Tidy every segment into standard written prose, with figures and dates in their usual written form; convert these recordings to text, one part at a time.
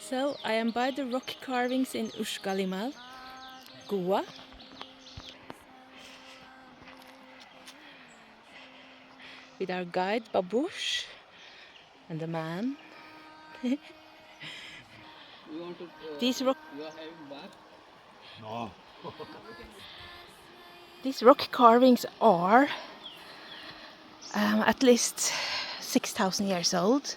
So I am by the rock carvings in Usgalimal, Goa. With our guide Babusch and the man. These rock No. These rock carvings are at least 6,000 years old,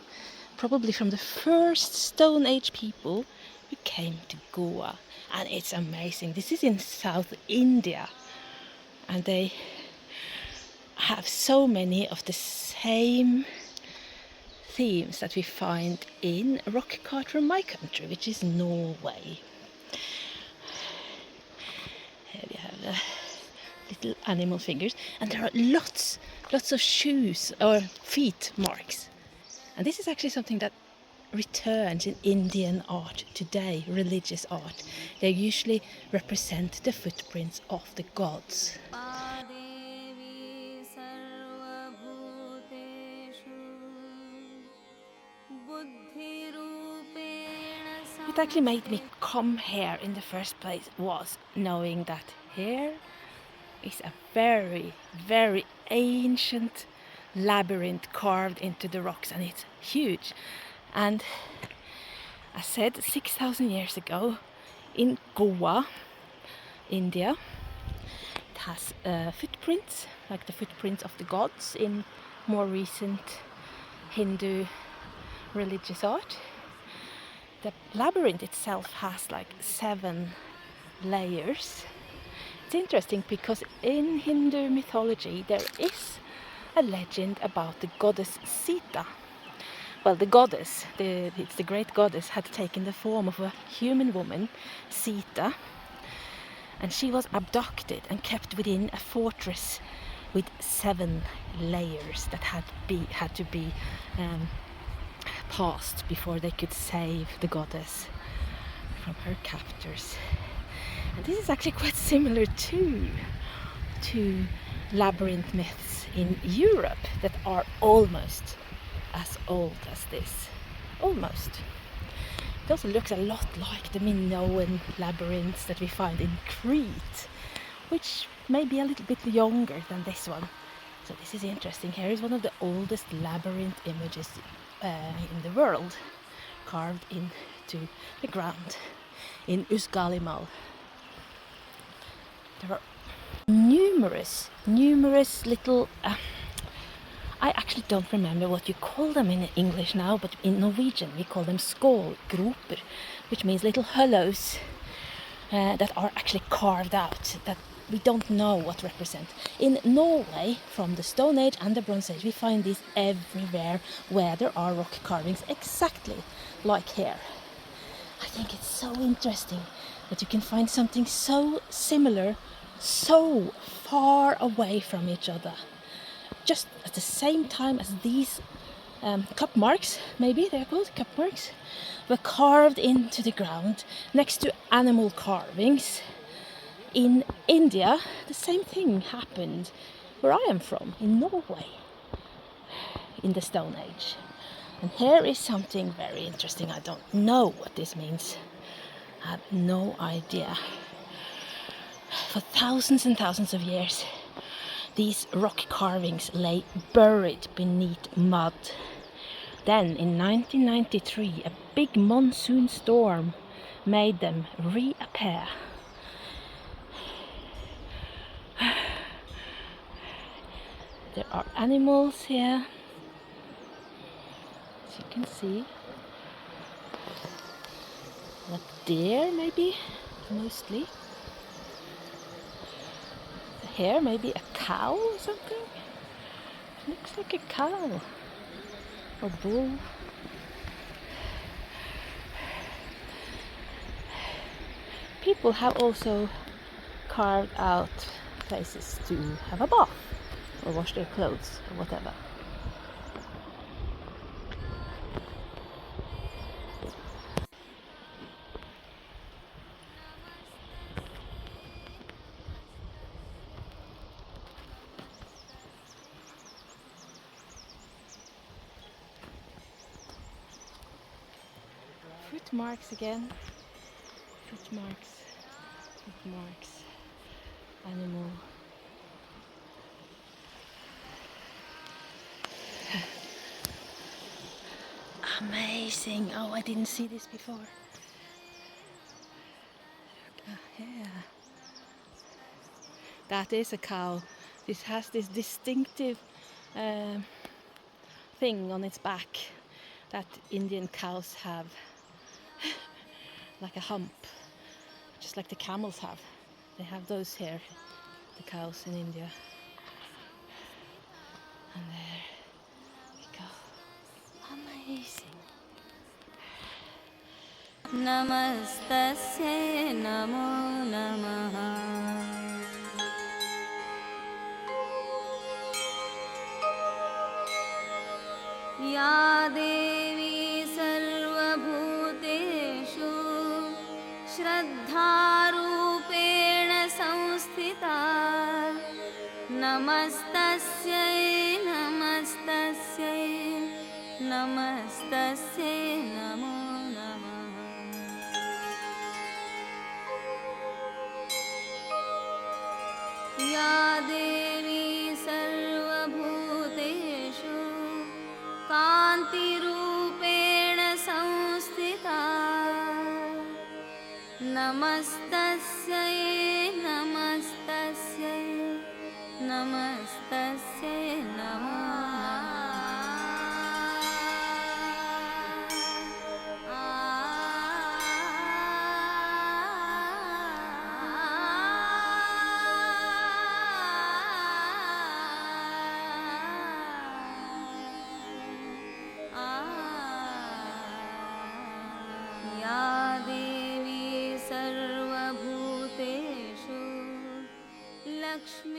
probably from the first Stone Age people who came to Goa. And it's amazing. This is in South India, and they have so many of the same themes that we find in a rock cut from my country, which is Norway. Here we have little animal figures, and there are lots of shoes or feet marks. And this is actually something that returns in Indian art today, religious art. They usually represent the footprints of the gods. What actually made me come here in the first place was knowing that here is a very, very ancient labyrinth carved into the rocks, and it's huge. And I said 6,000 years ago in Goa, India, it has footprints, like the footprints of the gods in more recent Hindu religious art. The labyrinth itself has like 7 layers. It's interesting because in Hindu mythology there is a legend about the goddess Sita. Well, the goddess, it's the great goddess, had taken the form of a human woman, Sita, and she was abducted and kept within a fortress with 7 layers that had to be passed before they could save the goddess from her captors. And this is actually quite similar to labyrinth myths in Europe that are almost as old as this. Almost. It also looks a lot like the Minoan labyrinths that we find in Crete, which may be a little bit younger than this one. So this is interesting. Here is one of the oldest labyrinth images in the world, carved into the ground in Usgalimal. There are numerous little I actually don't remember what you call them in English now, but in Norwegian we call them skålgroper, which means little hollows that are actually carved out, that we don't know what represent. In Norway, from the Stone Age and the Bronze Age, we find these everywhere where there are rock carvings, exactly like here. I think it's so interesting that you can find something so similar, so far away from each other, just at the same time as these cup marks, maybe they're called cup marks, were carved into the ground next to animal carvings. In India, the same thing happened where I am from, in Norway, in the Stone Age. And here is something very interesting. I don't know what this means. I have no idea. For thousands and thousands of years, these rock carvings lay buried beneath mud. Then, in 1993, a big monsoon storm made them reappear. There are animals here, as you can see. A deer, maybe, mostly. Here, maybe a cow or something. Looks like a cow or bull. People have also carved out places to have a bath or wash their clothes or whatever. Foot marks again. Foot marks. Foot marks. Animal. Amazing! Oh, I didn't see this before. Yeah. That is a cow. This has this distinctive thing on its back that Indian cows have. Like a hump. Just like the camels have. They have those here. The cows in India. And there we go. Amazing. Namastasya namo namaha. Ya Devi sarvabhuteshu shraddharupena samsthita. Namastasyai namastasyai namastasyai namo namaha. Ya Devi sarvabhuteshu kantirupena samsthita. Namastasyai namastasyai namastasyai namo Ya Devi sarvabhuteshu Lakshmi